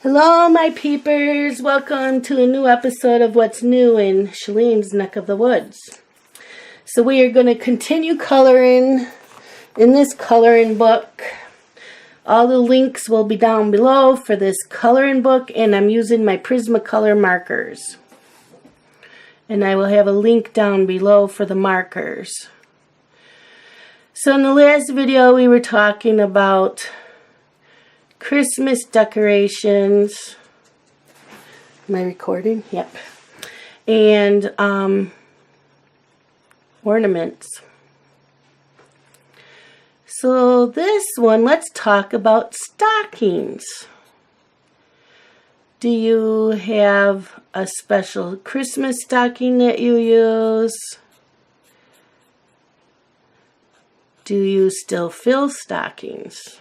Hello, my peepers. Welcome to a new episode of What's New in Shalene's Neck of the Woods. So we are going to continue coloring in this coloring book. All the links will be down below for this coloring book, and I'm using my Prismacolor markers. And I will have a link down below for the markers. So in the last video we were talking about Christmas decorations. Am I recording? Yep. And ornaments. So this one, let's talk about stockings. Do you have a special Christmas stocking that you use? Do you still fill stockings?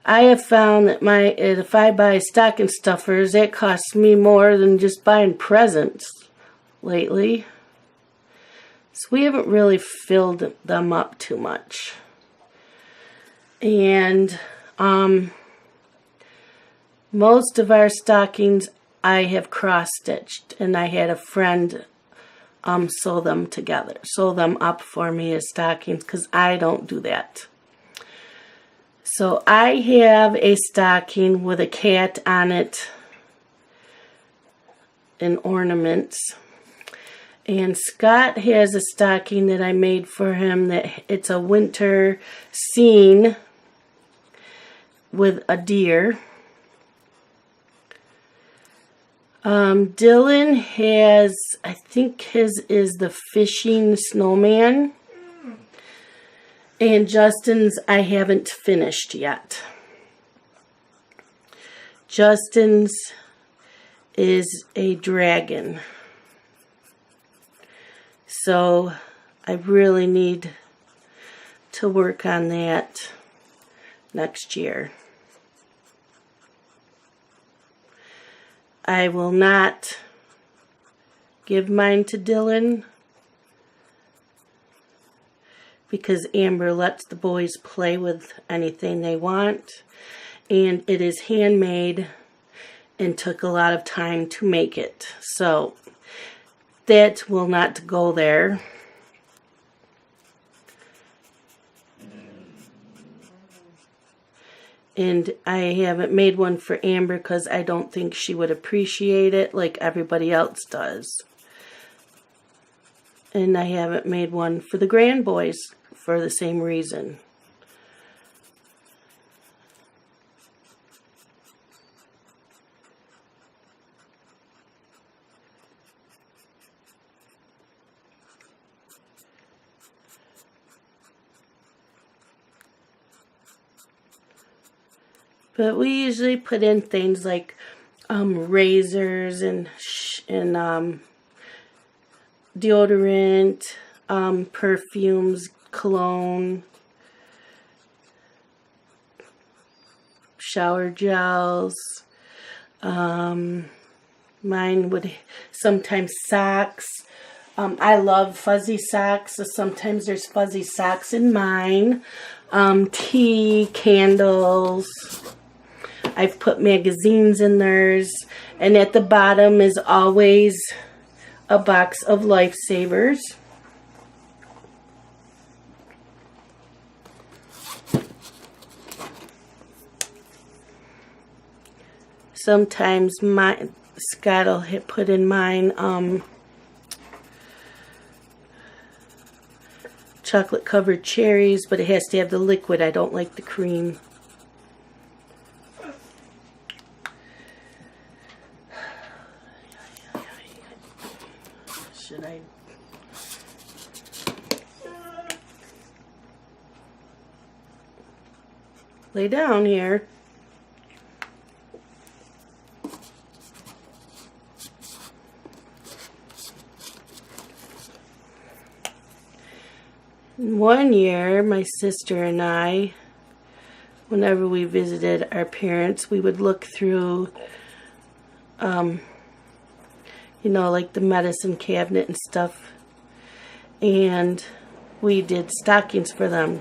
I have found that if I buy stocking stuffers, it costs me more than just buying presents lately. So we haven't really filled them up too much. And most of our stockings I have cross-stitched, and I had a friend sew them up for me as stockings, because I don't do that. So I have a stocking with a cat on it and ornaments. And Scott has a stocking that I made for him that it's a winter scene with a deer. Dylan has, I think his is the fishing snowman. And Justin's I haven't finished yet. Justin's is a dragon. So I really need to work on that next year. I will not give mine to Dylan, because Amber lets the boys play with anything they want, and it is handmade and took a lot of time to make it. So that will not go there. And I haven't made one for Amber because I don't think she would appreciate it like everybody else does. And I haven't made one for the grand boys for the same reason. But we usually put in things like razors and deodorant, perfumes, cologne, shower gels. Mine would sometimes socks. I love fuzzy socks, so sometimes there's fuzzy socks in mine. Tea, candles. I've put magazines in theirs, and at the bottom is always a box of lifesavers. Sometimes Scott will put in mine chocolate covered cherries, but it has to have the liquid. I don't like the cream. Should I? Lay down here. One year, my sister and I, whenever we visited our parents, we would look through, like the medicine cabinet and stuff, and we did stockings for them.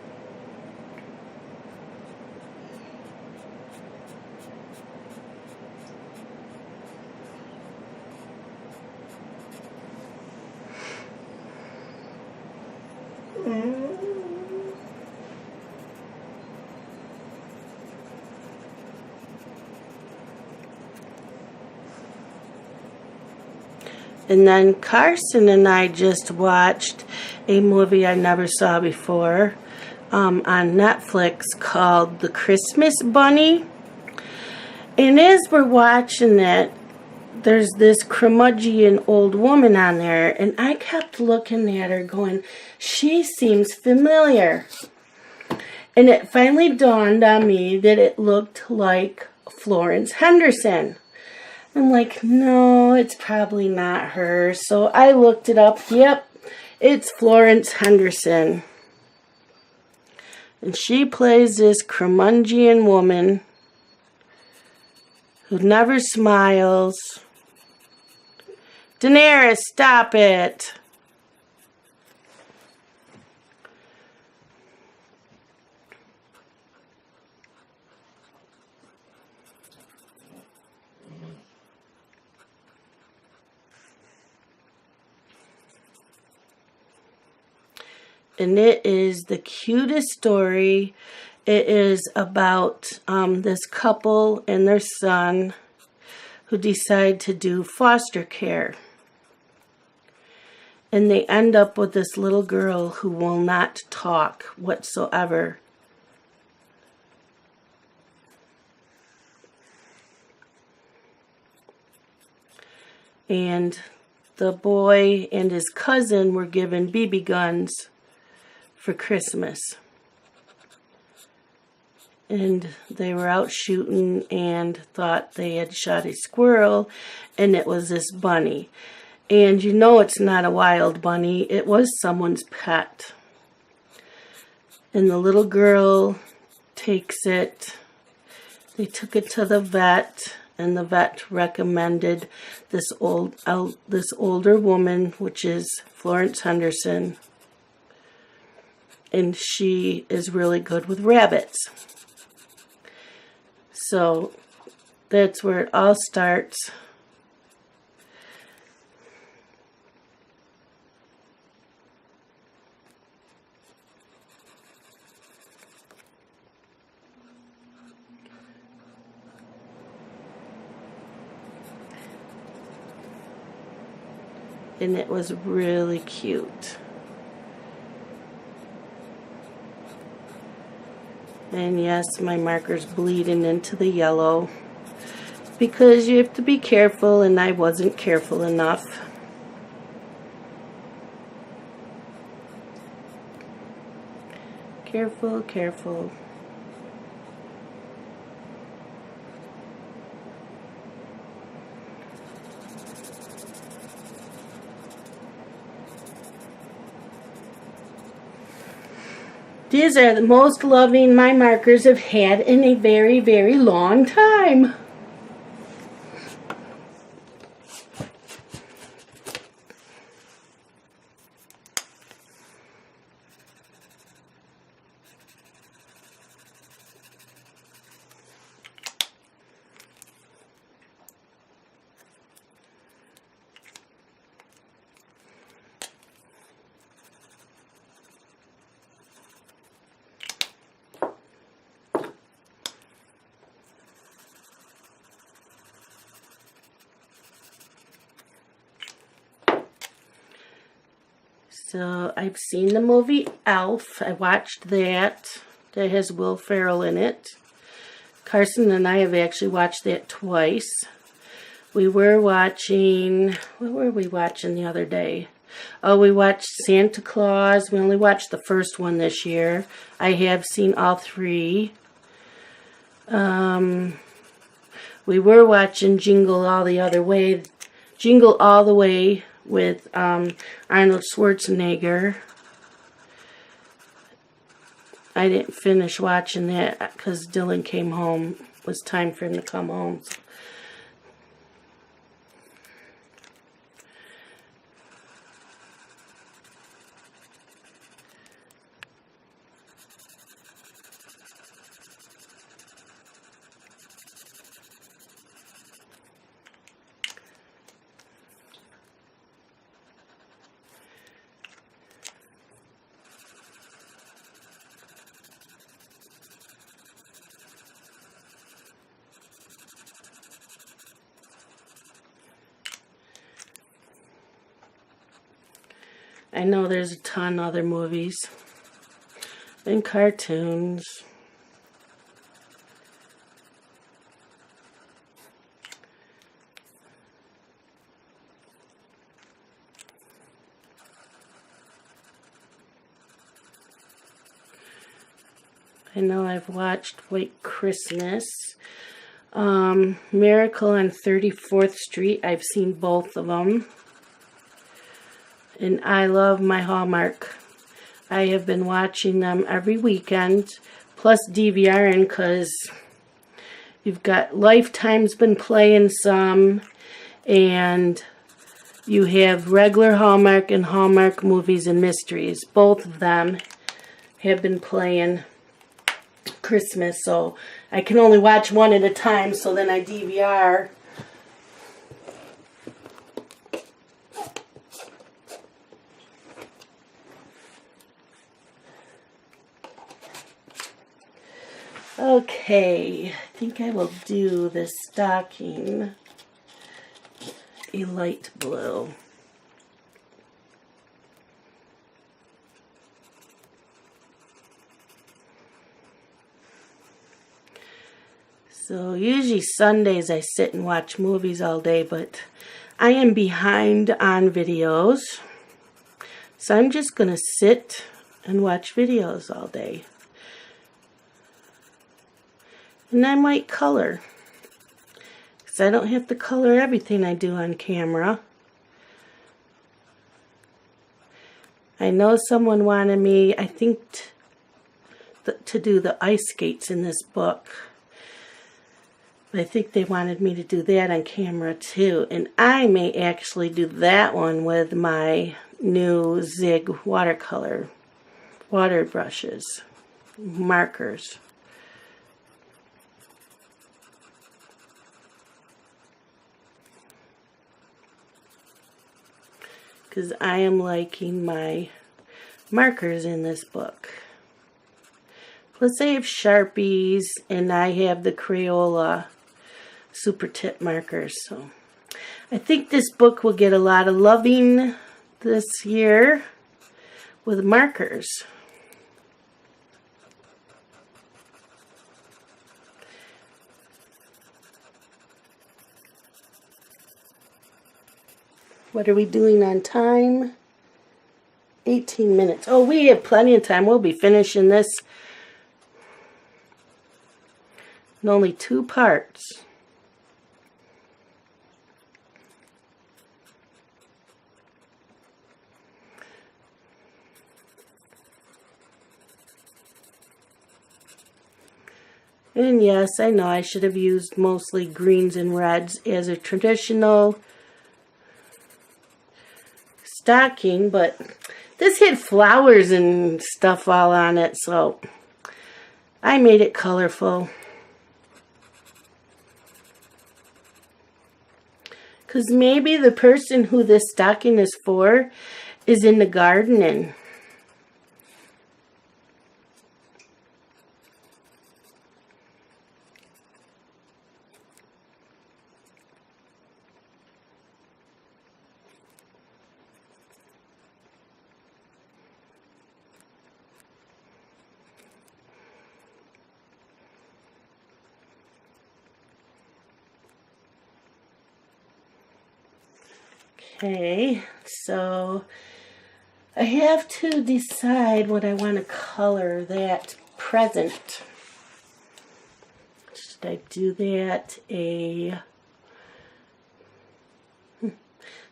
And then Carson and I just watched a movie I never saw before on Netflix called The Christmas Bunny. And as we're watching it, there's this curmudgeon old woman on there, and I kept looking at her going, she seems familiar. And it finally dawned on me that it looked like Florence Henderson. I'm like, no, it's probably not her. So I looked it up. Yep, it's Florence Henderson. And she plays this curmudgeon woman who never smiles. Daenerys, stop it. And it is the cutest story. It is about this couple and their son who decide to do foster care. And they end up with this little girl who will not talk whatsoever. And the boy and his cousin were given BB guns for Christmas. And they were out shooting and thought they had shot a squirrel, and it was this bunny. And you know it's not a wild bunny, it was someone's pet. And the little girl takes it. They took it to the vet, and the vet recommended this older woman, which is Florence Henderson. And she is really good with rabbits. So that's where it all starts. And it was really cute. And yes, my marker's bleeding into the yellow because you have to be careful, and I wasn't careful enough. Careful, careful. These are the most loving my markers have had in a very, very long time. So I've seen the movie Elf. I watched that. That has Will Ferrell in it. Carson and I have actually watched that twice. We were watching, what were we watching the other day? Oh, we watched Santa Claus. We only watched the first one this year. I have seen all three. We were watching Jingle All the Way with Arnold Schwarzenegger. I didn't finish watching that because Dylan came home. It was time for him to come home. I know there's a ton of other movies and cartoons. I know I've watched White Christmas, Miracle on 34th Street. I've seen both of them. And I love my Hallmark. I have been watching them every weekend, plus DVRing, because you've got Lifetime's been playing some, and you have regular Hallmark and Hallmark Movies and Mysteries. Both of them have been playing Christmas, so I can only watch one at a time, so then I DVR. Okay, I think I will do this stocking a light blue. So usually Sundays I sit and watch movies all day, but I am behind on videos. So I'm just going to sit and watch videos all day. And I might color, because I don't have to color everything I do on camera. I know someone wanted me, I think, to do the ice skates in this book. I think they wanted me to do that on camera too. And I may actually do that one with my new Zig watercolor water brushes, markers. Because I am liking my markers in this book. Plus I have Sharpies and I have the Crayola super tip markers. So I think this book will get a lot of loving this year with markers. What are we doing on time? 18 minutes. Oh, we have plenty of time. We'll be finishing this in only 2 parts. And yes, I know I should have used mostly greens and reds as a traditional stocking, but this had flowers and stuff all on it, so I made it colorful. Because maybe the person who this stocking is for is into gardening. Okay, so I have to decide what I want to color that present. Should I do that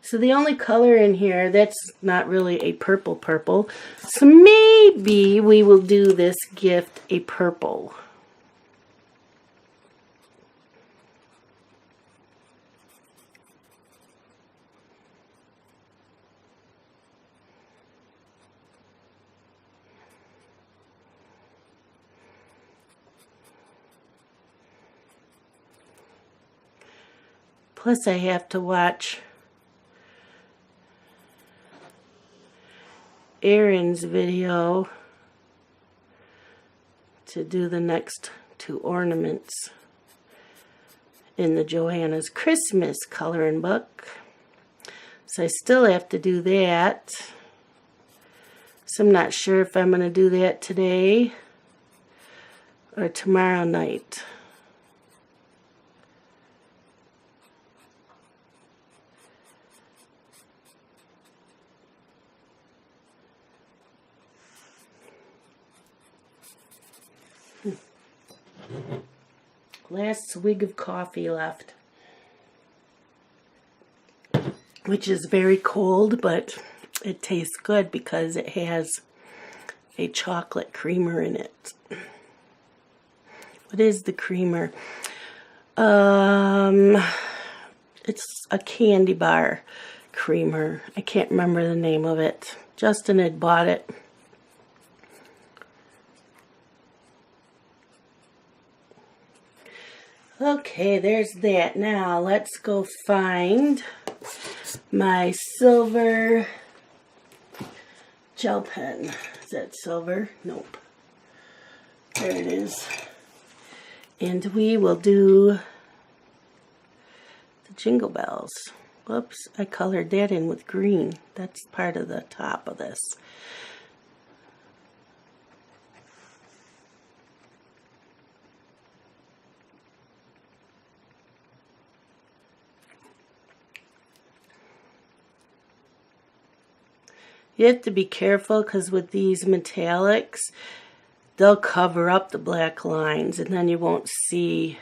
So the only color in here, that's not really a purple. So maybe we will do this gift a purple. Plus I have to watch Erin's video to do the next 2 ornaments in the Johanna's Christmas coloring book. So I still have to do that. So I'm not sure if I'm going to do that today or tomorrow night. Last swig of coffee left, which is very cold, but it tastes good because it has a chocolate creamer in it. What is the creamer? It's a candy bar creamer. I can't remember the name of it. Justin had bought it. Okay, there's that. Now let's go find my silver gel pen. Is that silver? Nope. There it is. And we will do the jingle bells. Whoops, I colored that in with green. That's part of the top of this. You have to be careful because with these metallics, they'll cover up the black lines and then you won't see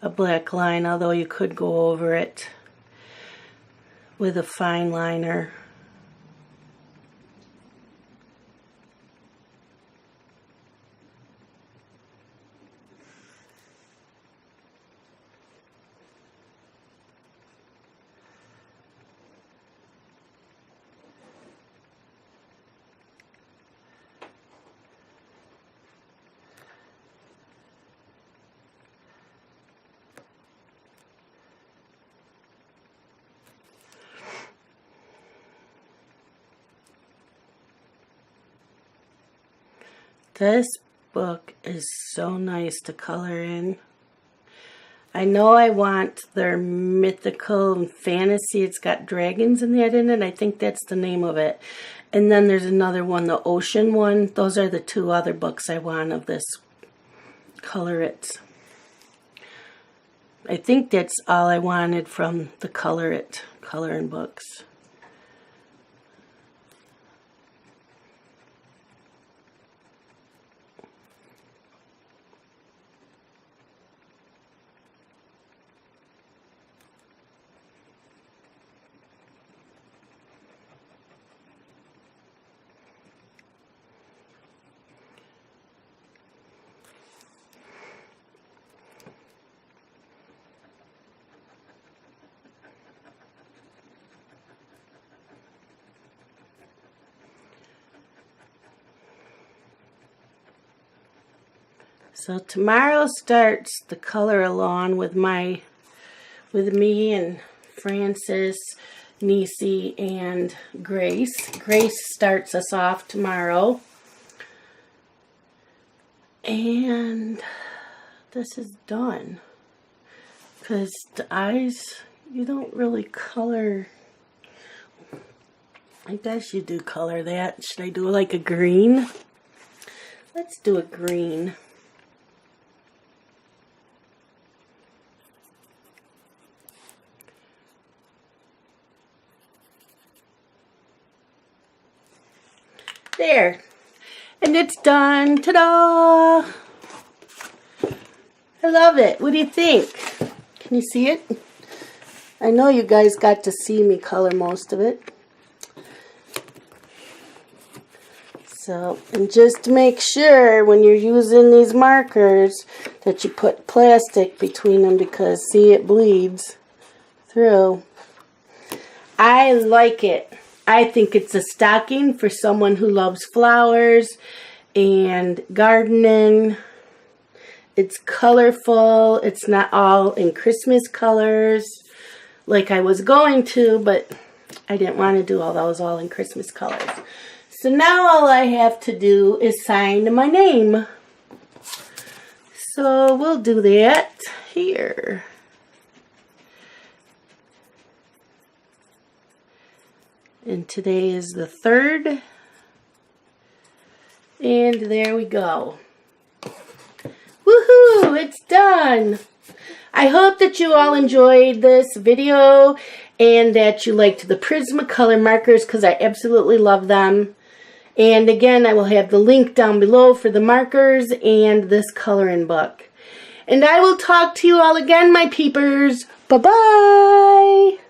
a black line, although you could go over it with a fine liner. This book is so nice to color in. I know I want their mythical and fantasy. It's got dragons and that in it. I think that's the name of it. And then there's another one, the ocean one. Those are the two other books I want of this Colorit. I think that's all I wanted from the Colorit coloring books. So tomorrow starts the color along with me and Francis, Nisi, and Grace. Grace starts us off tomorrow. And this is done. Because the eyes, you don't really color. I guess you do color that. Should I do like a green? Let's do a green. There. And it's done. Ta-da! I love it. What do you think? Can you see it? I know you guys got to see me color most of it. So, and just make sure when you're using these markers that you put plastic between them because, see, it bleeds through. I like it. I think it's a stocking for someone who loves flowers and gardening. It's colorful. It's not all in Christmas colors like I was going to, but I didn't want to do all those all in Christmas colors. So now all I have to do is sign my name. So we'll do that here. And today is the 3rd And there we go. Woohoo! It's done! I hope that you all enjoyed this video and that you liked the Prismacolor markers because I absolutely love them. And again, I will have the link down below for the markers and this coloring book. And I will talk to you all again, my peepers. Bye-bye!